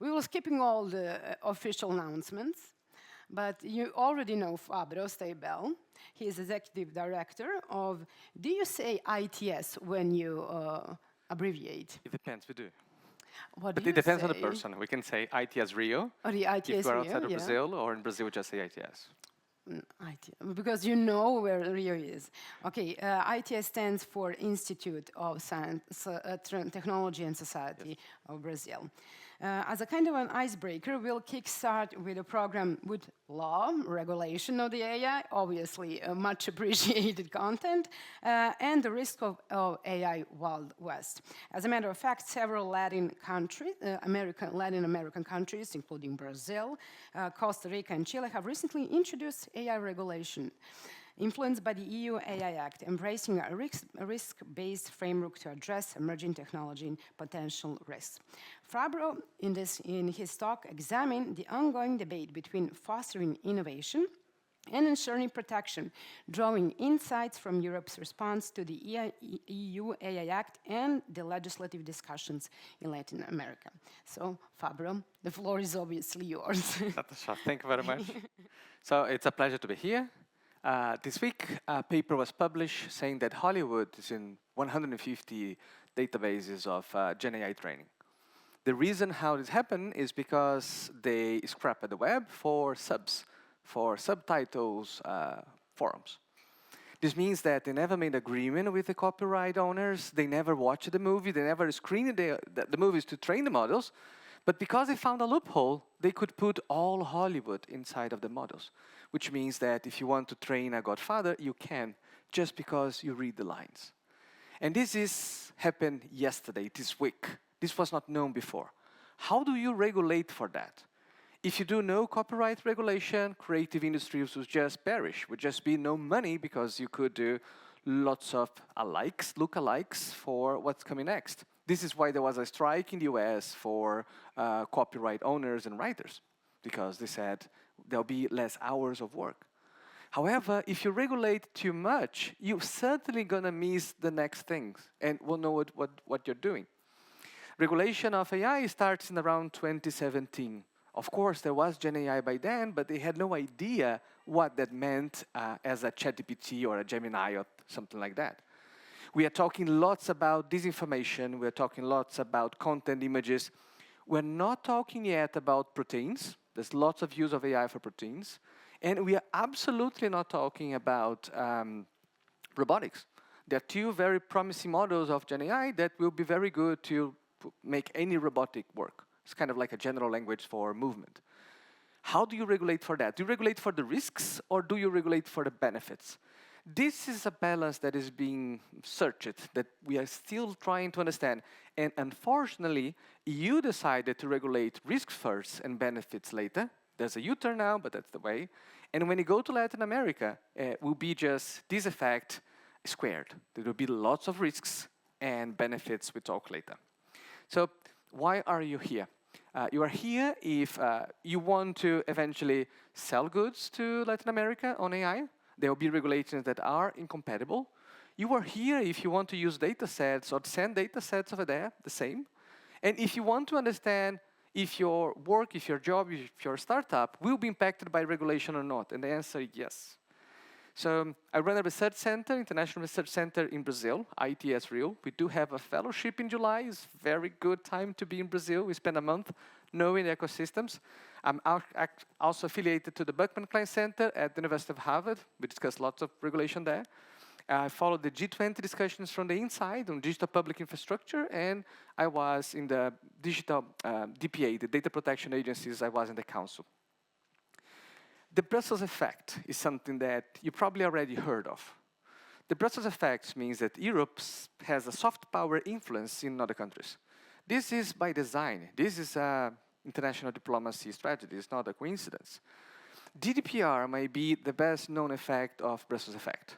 We will skipping all the official announcements, but you already know Fabro Steibel. He is executive director of, do you say ITS when you abbreviate? It depends, we do. What But do it you depends on the say? person. We can say ITS Rio, Oh, the ITS if we're Rio, outside of yeah. Brazil, or in Brazil we just say ITS. Because you know where Rio is. Okay, ITS stands for Institute of Science, Technology and Society of Brazil. As a kind of an icebreaker, we'll kickstart with a program with law, regulation of the AI, obviously much appreciated content, and the risk of AI Wild West. As a matter of fact, several Latin American countries, including Brazil, Costa Rica, and Chile, have recently introduced AI regulation, influenced by the EU AI Act, embracing a risk-based framework to address emerging technology and potential risks. Fabro, in his talk, examined the ongoing debate between fostering innovation and ensuring protection, drawing insights from Europe's response to the EU AI Act and the legislative discussions in Latin America. So, Fabro, the floor is obviously yours. Natasha, thank you very much. So it's a pleasure to be here. This week, a paper was published saying that Hollywood is in 150 databases of Gen AI training. The reason how this happened is because they scrapped the web for subtitles forums. This means that they never made agreement with the copyright owners, they never watched the movie, they never screened the movies to train the models, but because they found a loophole, they could put all Hollywood inside of the models, which means that if you want to train a Godfather, you can, just because you read the lines. And this happened yesterday, this week. This was not known before. How do you regulate for that? If you do no copyright regulation, creative industries would just perish, would just be no money because you could do lots of lookalikes for what's coming next. This is why there was a strike in the US for copyright owners and writers, because they said there'll be less hours of work. However, if you regulate too much, you're certainly gonna miss the next things and won't know what you're doing. Regulation of AI starts in around 2017. Of course, there was Gen AI by then, but they had no idea what that meant as a ChatGPT or a Gemini or something like that. We are talking lots about disinformation. We're talking lots about content images. We're not talking yet about proteins. There's lots of use of AI for proteins. And we are absolutely not talking about robotics. There are two very promising models of Gen AI that will be very good to make any robotic work. It's kind of like a general language for movement. How do you regulate for that? Do you regulate for the risks or do you regulate for the benefits? This is a balance that is being searched, that we are still trying to understand. And unfortunately, EU decided to regulate risks first and benefits later. There's a U-turn now, but that's the way. And when you go to Latin America, it will be just this effect squared. There will be lots of risks and benefits we talk later. So why are you here? You are here if you want to eventually sell goods to Latin America on AI. There will be regulations that are incompatible. You are here if you want to use data sets or send data sets over there, the same. And if you want to understand if your work, if your job, if your startup will be impacted by regulation or not, and the answer is yes. So I run a research center, international research center in Brazil, ITS Rio. We do have a fellowship in July. It's a very good time to be in Brazil. We spend a month knowing the ecosystems. I'm also affiliated to the Buckman Klein Center at the University of Harvard. We discuss lots of regulation there. I followed the G20 discussions from the inside on digital public infrastructure, and I was in the digital DPA, the data protection agencies. I was in the council. The Brussels effect is something that you probably already heard of. The Brussels effect means that Europe has a soft power influence in other countries. This is by design. This is an international diplomacy strategy. It's not a coincidence. GDPR may be the best known effect of Brussels effect.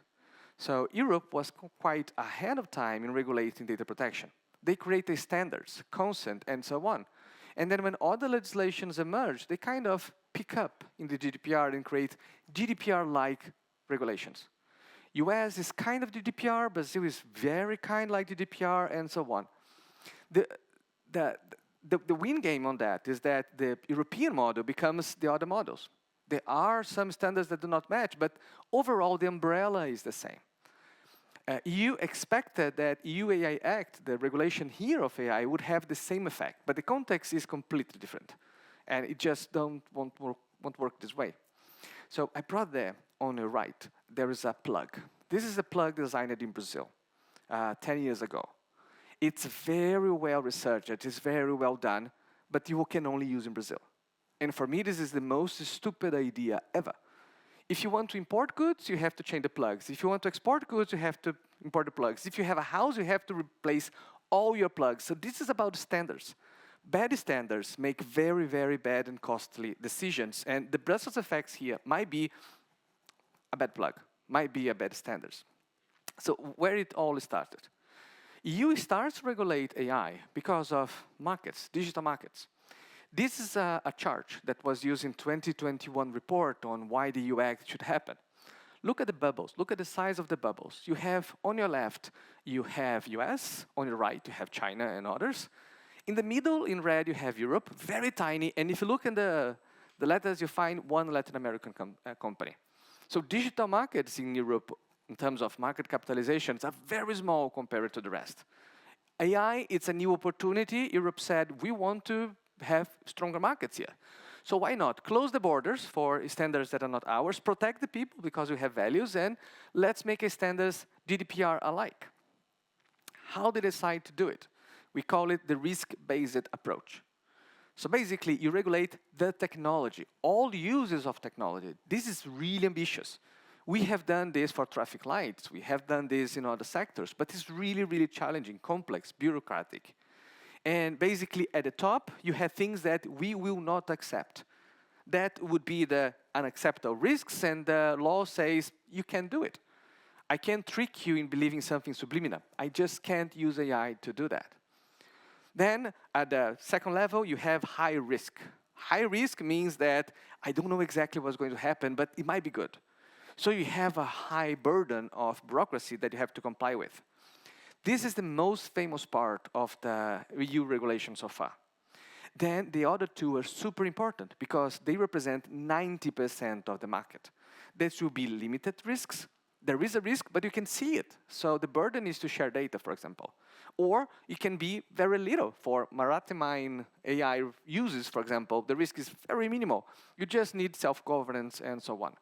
So Europe was quite ahead of time in regulating data protection. They created standards, consent, and so on. And then when other legislations emerge, they kind of pick up in the GDPR and create GDPR-like regulations. US is kind of GDPR, Brazil is very kind like GDPR, and so on. The the win game on that is that the European model becomes the other models. There are some standards that do not match, but overall the umbrella is the same. EU expected that EU AI Act, the regulation here of AI, would have the same effect, but the context is completely different, and it just won't work this way. So I brought there on the right, there is a plug. This is a plug designed in Brazil 10 years ago. It's very well researched, it is very well done, but you can only use in Brazil. And for me, this is the most stupid idea ever. If you want to import goods, you have to change the plugs. If you want to export goods, you have to import the plugs. If you have a house, you have to replace all your plugs. So this is about standards. Bad standards make very, very bad and costly decisions. And the Brussels effects here might be a bad plug, might be a bad standards. So where it all started. EU starts to regulate AI because of markets, digital markets. This is a chart that was used in 2021 report on why the EU Act should happen. Look at the bubbles. Look at the size of the bubbles. You have, on your left, you have US. On your right, you have China and others. In the middle, in red, you have Europe, very tiny. And if you look in the letters, you find one Latin American company. So digital markets in Europe, in terms of market capitalizations, are very small compared to the rest. AI, it's a new opportunity. Europe said, we want to have stronger markets here. So why not? Close the borders for standards that are not ours, protect the people because we have values, and let's make a standards GDPR alike. How they decide to do it? We call it the risk-based approach. So basically, you regulate the technology, all uses of technology. This is really ambitious. We have done this for traffic lights. We have done this in other sectors, but it's really, really challenging, complex, bureaucratic. And basically, at the top, you have things that we will not accept. That would be the unacceptable risks, and the law says you can't do it. I can't trick you in believing something subliminal. I just can't use AI to do that. Then, at the second level, you have high risk. High risk means that I don't know exactly what's going to happen, but it might be good. So you have a high burden of bureaucracy that you have to comply with. This is the most famous part of the EU regulation so far. Then the other two are super important because they represent 90% of the market. There should be limited risks. There is a risk, but you can see it. So the burden is to share data, for example. Or it can be very little. For maritime AI uses, for example, the risk is very minimal. You just need self-governance and so on.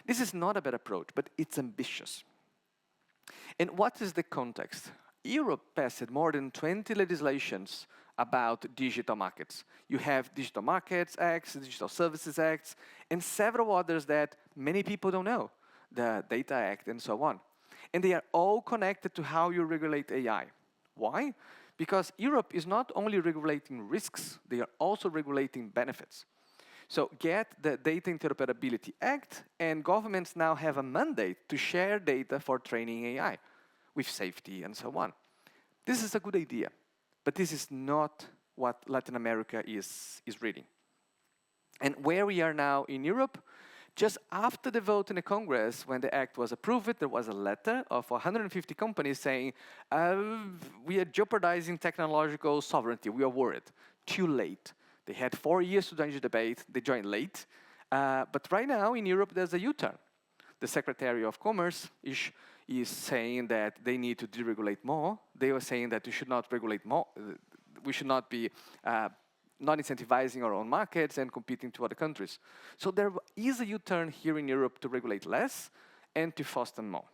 This is not a bad approach, but it's ambitious. And what is the context? Europe passed more than 20 legislations about digital markets. You have Digital Markets Acts, Digital Services Acts, and several others that many people don't know, the Data Act and so on. And they are all connected to how you regulate AI. Why? Because Europe is not only regulating risks, they are also regulating benefits. So get the Data Interoperability Act, and governments now have a mandate to share data for training AI with safety and so on. This is a good idea, but this is not what Latin America is reading. And where we are now in Europe, just after the vote in the Congress, when the act was approved, there was a letter of 150 companies saying, we are jeopardizing technological sovereignty, we are worried. Too late. They had 4 years to join the debate, they joined late. But right now in Europe, there's a U-turn. The Secretary of Commerce is saying that they need to deregulate more. They were saying that we should not regulate more. We should not be not incentivizing our own markets and competing to other countries. So there is a U-turn here in Europe to regulate less and to foster more.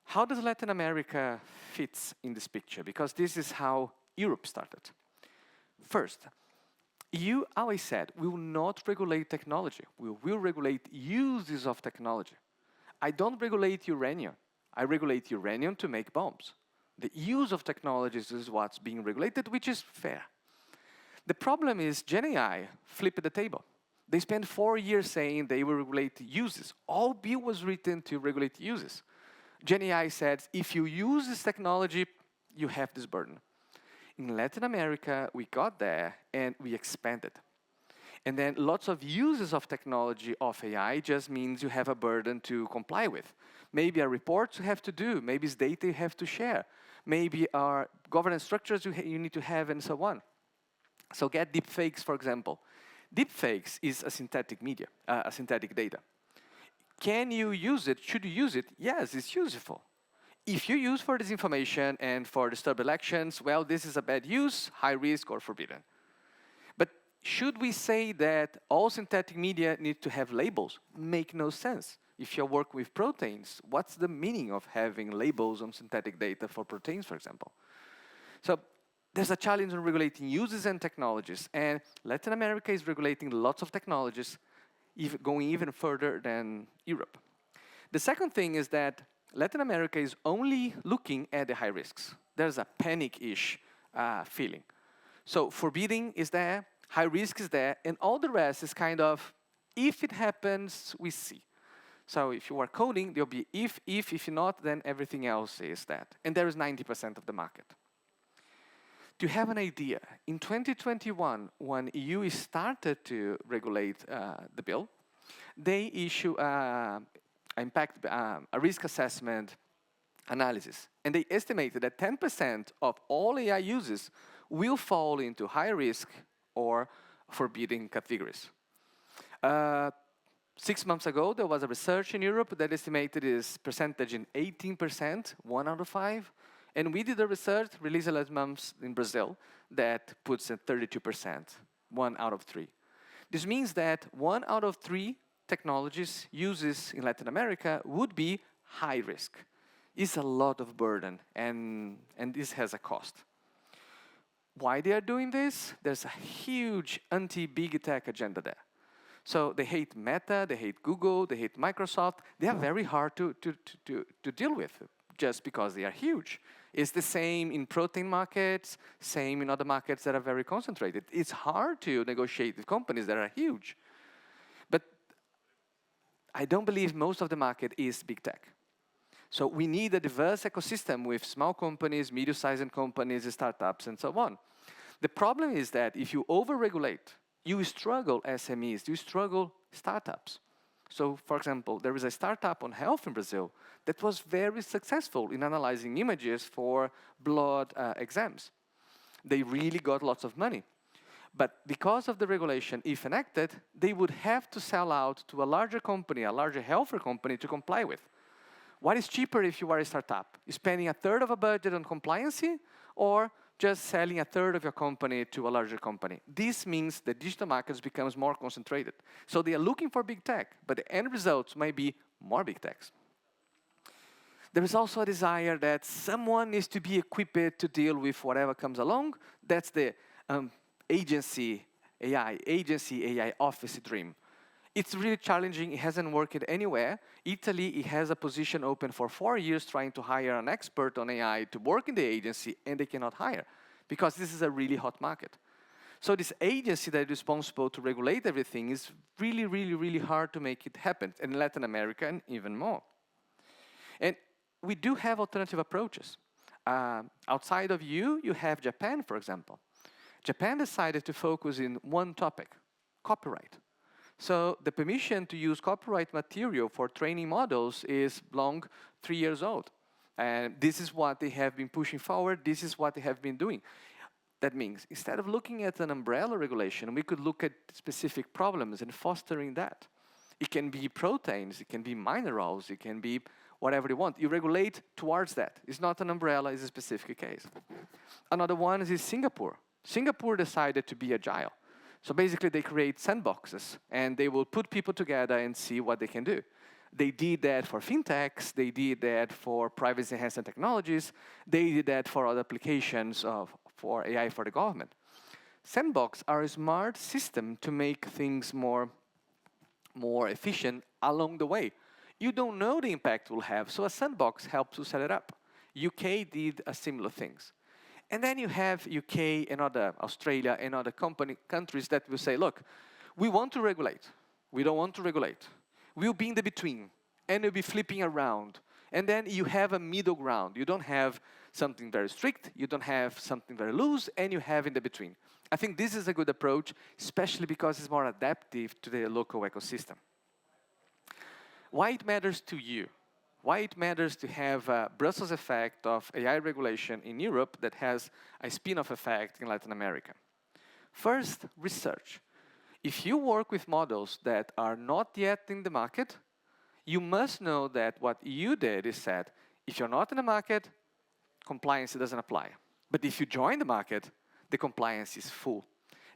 How does Latin America fit in this picture? Because this is how Europe started. First, EU always said, we will not regulate technology. We will regulate uses of technology. I don't regulate uranium. I regulate uranium to make bombs. The use of technologies is what's being regulated, which is fair. The problem is GenAI flipped the table. They spent 4 years saying they will regulate uses. All bill was written to regulate uses. GenAI said, if you use this technology, you have this burden. In Latin America, we got there and we expanded. And then lots of uses of technology of AI just means you have a burden to comply with. Maybe a report you have to do, maybe it's data you have to share, maybe our governance structures you need to have and so on. So get deepfakes, for example. Deepfakes is a synthetic media, a synthetic data. Can you use it? Should you use it? Yes, it's useful. If you use for disinformation and for disturbed elections, well, this is a bad use, high risk, or forbidden. But should we say that all synthetic media need to have labels? Make no sense. If you work with proteins, what's the meaning of having labels on synthetic data for proteins, for example? So there's a challenge in regulating uses and technologies, and Latin America is regulating lots of technologies, going even further than Europe. The second thing is that Latin America is only looking at the high risks. There's a panic-ish feeling. So forbidding is there, high risk is there, and all the rest is kind of, if it happens, we see. So if you are coding, there'll be if not, then everything else is that. And there is 90% of the market. To have an idea, in 2021, when EU started to regulate the bill, they issue a risk assessment analysis. And they estimated that 10% of all AI uses will fall into high risk or forbidden categories. 6 months ago, there was a research in Europe that estimated this percentage in 18%, 1 out of 5. And we did a research released last month in Brazil that puts at 32%, 1 out of 3. This means that 1 out of 3 technologies uses in Latin America would be high risk. It's a lot of burden, and this has a cost. Why they are doing this? There's a huge anti-big tech agenda there. So they hate Meta, they hate Google, they hate Microsoft. They are very hard to deal with just because they are huge. It's the same in protein markets, same in other markets that are very concentrated. It's hard to negotiate with companies that are huge. But I don't believe most of the market is big tech. So we need a diverse ecosystem with small companies, medium-sized companies, startups, and so on. The problem is that if you over-regulate, you struggle SMEs, you struggle startups. So, for example, there is a startup on health in Brazil that was very successful in analyzing images for blood exams. They really got lots of money. But because of the regulation, if enacted, they would have to sell out to a larger company, a larger healthcare company to comply with. What is cheaper if you are a startup? Spending a third of a budget on compliancy or just selling a third of your company to a larger company? This means the digital markets becomes more concentrated. So they are looking for big tech, but the end results might be more big techs. There is also a desire that someone needs to be equipped to deal with whatever comes along. That's the agency AI office dream. It's really challenging. It hasn't worked anywhere. Italy, it has a position open for 4 years trying to hire an expert on AI to work in the agency, and they cannot hire because this is a really hot market. So this agency that is responsible to regulate everything is really, really, really hard to make it happen, in Latin America and even more. And we do have alternative approaches. Outside of you have Japan, for example. Japan decided to focus in one topic, copyright. So the permission to use copyright material for training models is long 3 years old. And this is what they have been pushing forward. This is what they have been doing. That means instead of looking at an umbrella regulation, we could look at specific problems and fostering that. It can be proteins, it can be minerals, it can be whatever you want. You regulate towards that. It's not an umbrella, it's a specific case. Another one is Singapore. Singapore decided to be agile. So basically, they create sandboxes, and they will put people together and see what they can do. They did that for fintechs. They did that for privacy-enhancing technologies. They did that for other applications for AI for the government. Sandbox are a smart system to make things more efficient along the way. You don't know the impact it will have, so a sandbox helps to set it up. UK did a similar things. And then you have UK and Australia and other countries that will say, look, we want to regulate. We don't want to regulate. We'll be in the between, and we'll be flipping around. And then you have a middle ground. You don't have something very strict, you don't have something very loose, and you have in the between. I think this is a good approach, especially because it's more adaptive to the local ecosystem. Why it matters to you? Why it matters to have a Brussels effect of AI regulation in Europe that has a spin-off effect in Latin America. First, research. If you work with models that are not yet in the market, you must know that what you did is said, if you're not in the market, compliance doesn't apply. But if you join the market, the compliance is full.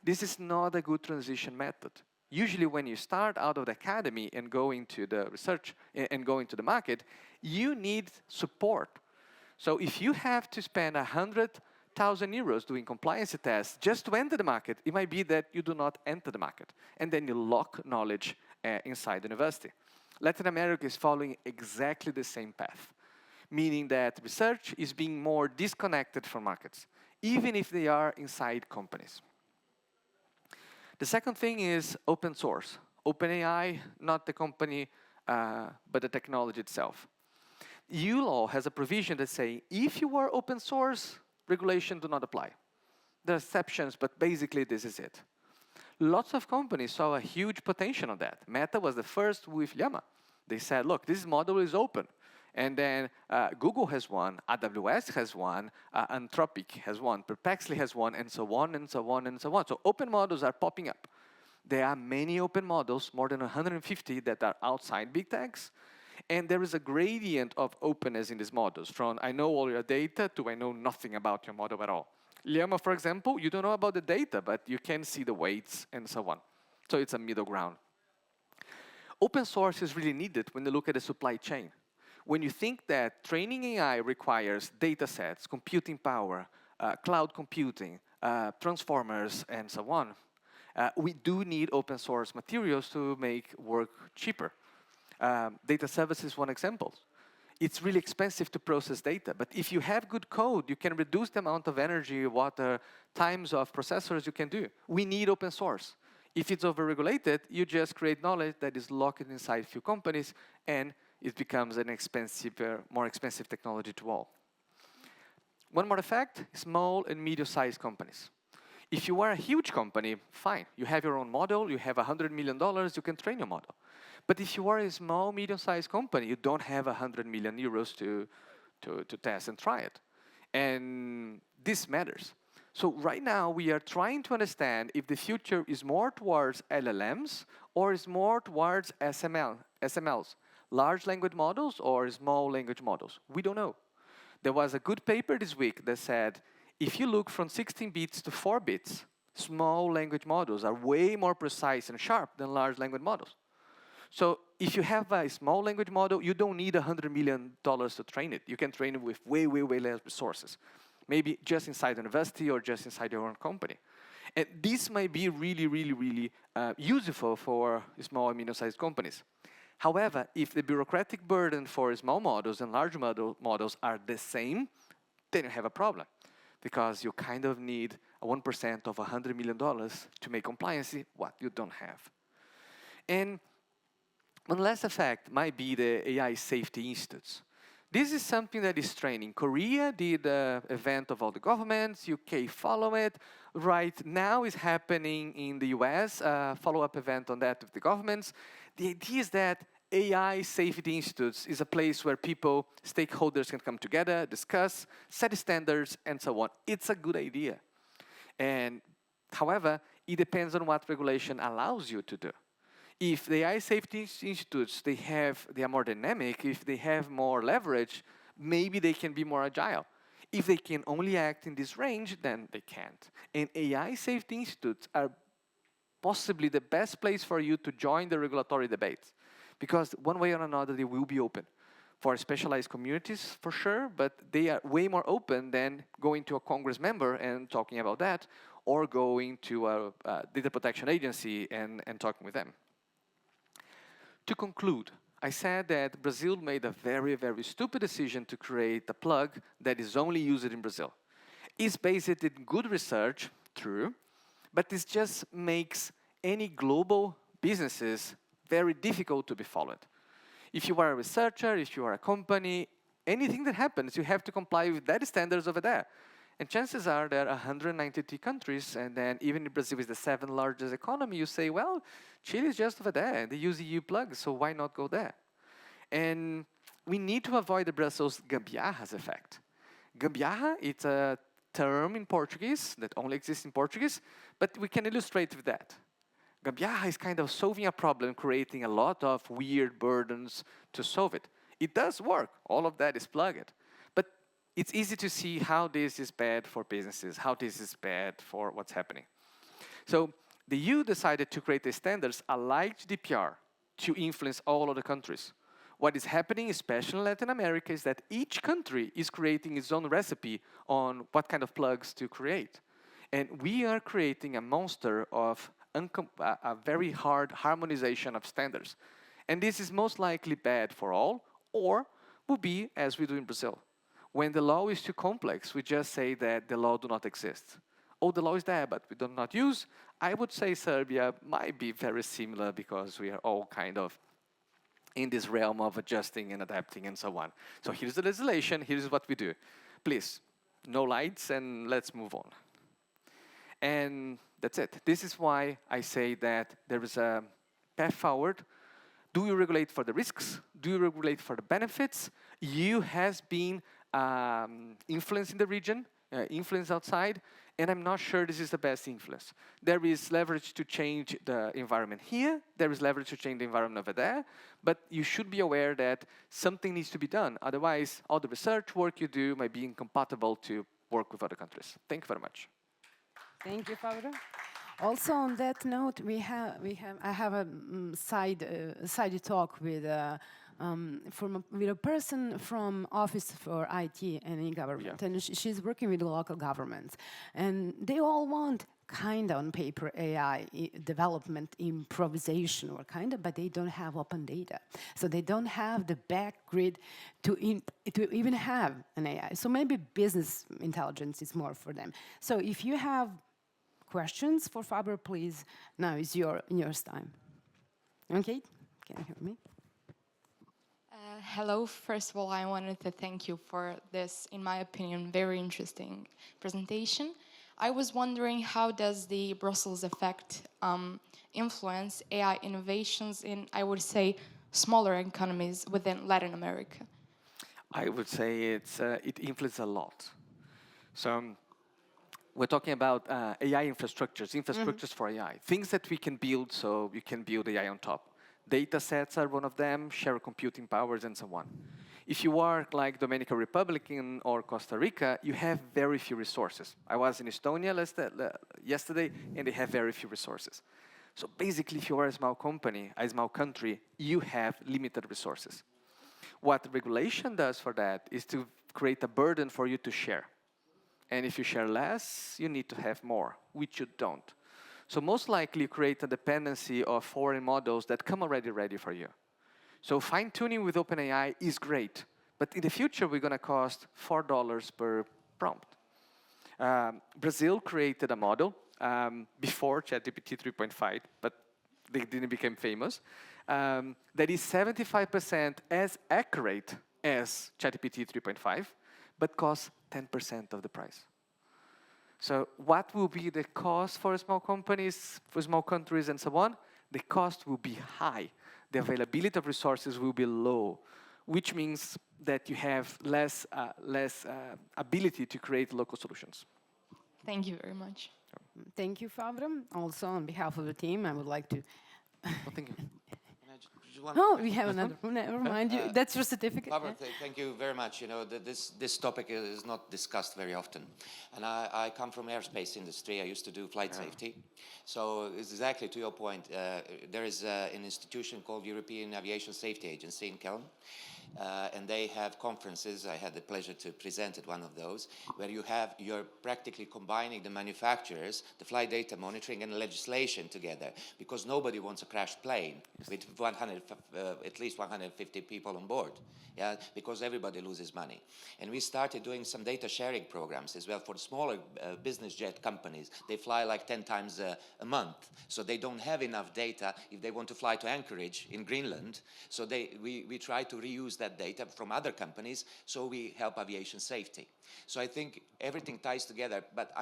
This is not a good transition method. Usually when you start out of the academy and go into the research and go into the market, you need support. So if you have to spend 100,000 euros doing compliance tests just to enter the market, it might be that you do not enter the market. And then you lock knowledge inside the university. Latin America is following exactly the same path, meaning that research is being more disconnected from markets, even if they are inside companies. The second thing is open source. OpenAI, not the company, but the technology itself. EU law has a provision that says if you are open source, regulation do not apply. There are exceptions, but basically this is it. Lots of companies saw a huge potential on that. Meta was the first with Llama. They said, look, this model is open. And then Google has one, AWS has one, Anthropic has one, Perplexity has one, and so on, and so on, and so on. So open models are popping up. There are many open models, more than 150 that are outside big techs. And there is a gradient of openness in these models, from I know all your data to I know nothing about your model at all. Llama, for example, you don't know about the data, but you can see the weights and so on. So it's a middle ground. Open source is really needed when you look at the supply chain. When you think that training AI requires data sets, computing power, cloud computing, transformers, and so on, we do need open source materials to make work cheaper. Data service is one example. It's really expensive to process data, but if you have good code, you can reduce the amount of energy, water, times of processors you can do. We need open source. If it's over-regulated, you just create knowledge that is locked inside few companies, and it becomes an more expensive technology to all. One more effect, small and medium-sized companies. If you are a huge company, fine. You have your own model, you have $100 million, you can train your model. But if you are a small, medium-sized company, you don't have 100 million euros to test and try it. And this matters. So right now, we are trying to understand if the future is more towards LLMs or is more towards SMLs. Large language models or small language models? We don't know. There was a good paper this week that said, if you look from 16 bits to 4 bits, small language models are way more precise and sharp than large language models. So if you have a small language model, you don't need $100 million to train it. You can train it with way, way, way less resources. Maybe just inside the university or just inside your own company. And this might be really, really, really useful for small and medium-sized companies. However, if the bureaucratic burden for small models and large models are the same, then you have a problem. Because you kind of need 1% of $100 million to make compliance what you don't have. And one last effect might be the AI safety institutes. This is something that is training. Korea did an event of all the governments, UK follow it. Right now is happening in the US, a follow-up event on that with the governments. The idea is that AI safety institutes is a place where people, stakeholders can come together, discuss, set standards, and so on. It's a good idea. And however, it depends on what regulation allows you to do. If the AI safety institutes, they are more dynamic, if they have more leverage, maybe they can be more agile. If they can only act in this range, then they can't. And AI safety institutes are possibly the best place for you to join the regulatory debates. Because one way or another, they will be open for specialized communities, for sure, but they are way more open than going to a Congress member and talking about that, or going to a data protection agency and talking with them. To conclude, I said that Brazil made a very, very stupid decision to create a plug that is only used in Brazil. It's based in good research, true, but this just makes any global businesses very difficult to be followed. If you are a researcher, if you are a company, anything that happens, you have to comply with that standards over there. And chances are there are 193 countries, and then even if Brazil is the 7th largest economy, you say, well, Chile is just over there, and they use EU plugs, so why not go there? And we need to avoid the Brussels Gambiarras effect. Gambiarra, it's a term in Portuguese that only exists in Portuguese, but we can illustrate with that. Gambiarra is kind of solving a problem, creating a lot of weird burdens to solve it. It does work. All of that is plugged. But it's easy to see how this is bad for businesses, how this is bad for what's happening. So the EU decided to create the standards alike GDPR to influence all of the countries. What is happening, especially in Latin America, is that each country is creating its own recipe on what kind of plugs to create. And we are creating a monster of a very hard harmonization of standards. And this is most likely bad for all, or will be as we do in Brazil. When the law is too complex, we just say that the law do not exist. Oh, the law is there, but we do not use. I would say Serbia might be very similar because we are all kind of in this realm of adjusting and adapting and so on. So here's the legislation, here's what we do. Please, no lights and let's move on. And that's it. This is why I say that there is a path forward. Do you regulate for the risks? Do you regulate for the benefits? EU has been influencing the region, influence outside, and I'm not sure this is the best influence. There is leverage to change the environment here, there is leverage to change the environment over there, but you should be aware that something needs to be done. Otherwise, all the research work you do might be incompatible to work with other countries. Thank you very much. Thank you, Fabro. Also, on that note, I have a side talk with with a person from Office for IT and e-government, and she's working with the local governments, and they all want kind of on paper AI development, improvisation or kind of, but they don't have open data, so they don't have the backgrid to even have an AI. So maybe business intelligence is more for them. So if you have questions for Fabro, please, now is yours time. Okay, can you hear me? Hello, first of all, I wanted to thank you for this, in my opinion, very interesting presentation. I was wondering, how does the Brussels effect influence AI innovations in, I would say, smaller economies within Latin America? I would say it influences a lot. So we're talking about AI infrastructures for AI, things that we can build so you can build AI on top. Data sets are one of them, shared computing powers, and so on. If you are like Dominican Republic or Costa Rica, you have very few resources. I was in Estonia yesterday, and they have very few resources. So basically, if you are a small company, a small country, you have limited resources. What regulation does for that is to create a burden for you to share. And if you share less, you need to have more, which you don't. So most likely create a dependency of foreign models that come already ready for you. So fine-tuning with OpenAI is great, but in the future we're going to cost $4 per prompt. Brazil created a model before ChatGPT 3.5, but they didn't become famous, that is 75% as accurate as ChatGPT 3.5, but costs 10% of the price. So what will be the cost for small companies, for small countries, and so on? The cost will be high. The availability of resources will be low, which means that you have less ability to create local solutions. Thank you very much. Thank you, Fabro. Also, on behalf of the team, I would like to... Well, thank you. Oh, we have another. Never mind. That's your certificate. Barbara, thank you very much. You know, this topic is not discussed very often. And I come from airspace industry. I used to do flight safety. So it's exactly to your point. There is an institution called European Aviation Safety Agency in Kelm. And they have conferences. I had the pleasure to present at one of those, where you're practically combining the manufacturers, the flight data monitoring, and legislation together, because nobody wants a crashed plane with at least 150 people on board, yeah, because everybody loses money. And we started doing some data sharing programs as well for smaller business jet companies. They fly like 10 times a month, so they don't have enough data if they want to fly to Anchorage in Greenland. So we try to reuse that data from other companies, so we help aviation safety. So I think everything ties together, but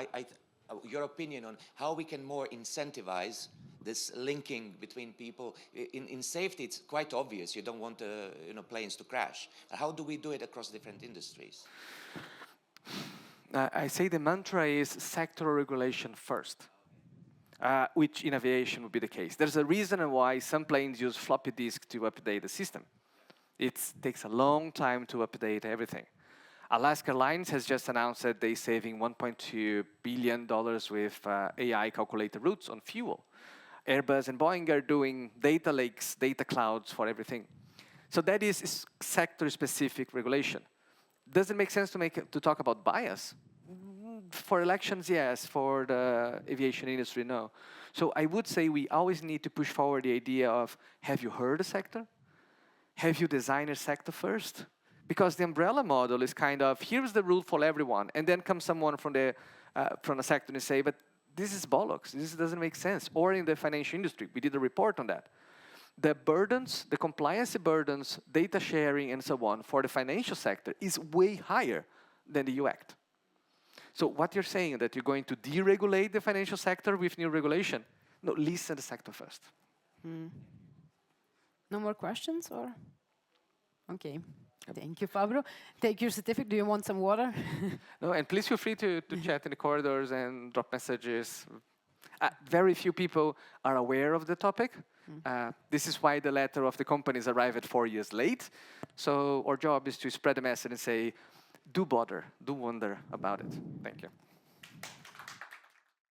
your opinion on how we can more incentivize this linking between people. In safety, it's quite obvious. You don't want planes to crash. How do we do it across different industries? I say the mantra is sectoral regulation first, which in aviation would be the case. There's a reason why some planes use floppy disk to update the system. It takes a long time to update everything. Alaska Airlines has just announced that they're saving $1.2 billion with AI calculated routes on fuel. Airbus and Boeing are doing data lakes, data clouds for everything. So that is sector-specific regulation. Does it make sense to talk about bias? For elections, yes. For the aviation industry, no. So I would say we always need to push forward the idea of, have you heard a sector? Have you designed a sector first? Because the umbrella model is kind of, here's the rule for everyone, and then comes someone from the sector and say, but this is bollocks, this doesn't make sense. Or in the financial industry, we did a report on that. The burdens, the compliance burdens, data sharing, and so on for the financial sector is way higher than the EU Act. So what you're saying, that you're going to deregulate the financial sector with new regulation? No, listen to the sector first. No more questions, or? Okay. Thank you, Fabro. Take your certificate. Do you want some water? No, and please feel free to chat in the corridors and drop messages. Very few people are aware of the topic. This is why the letter of the companies arrived 4 years late. So our job is to spread the message and say, do bother, do wonder about it. Thank you.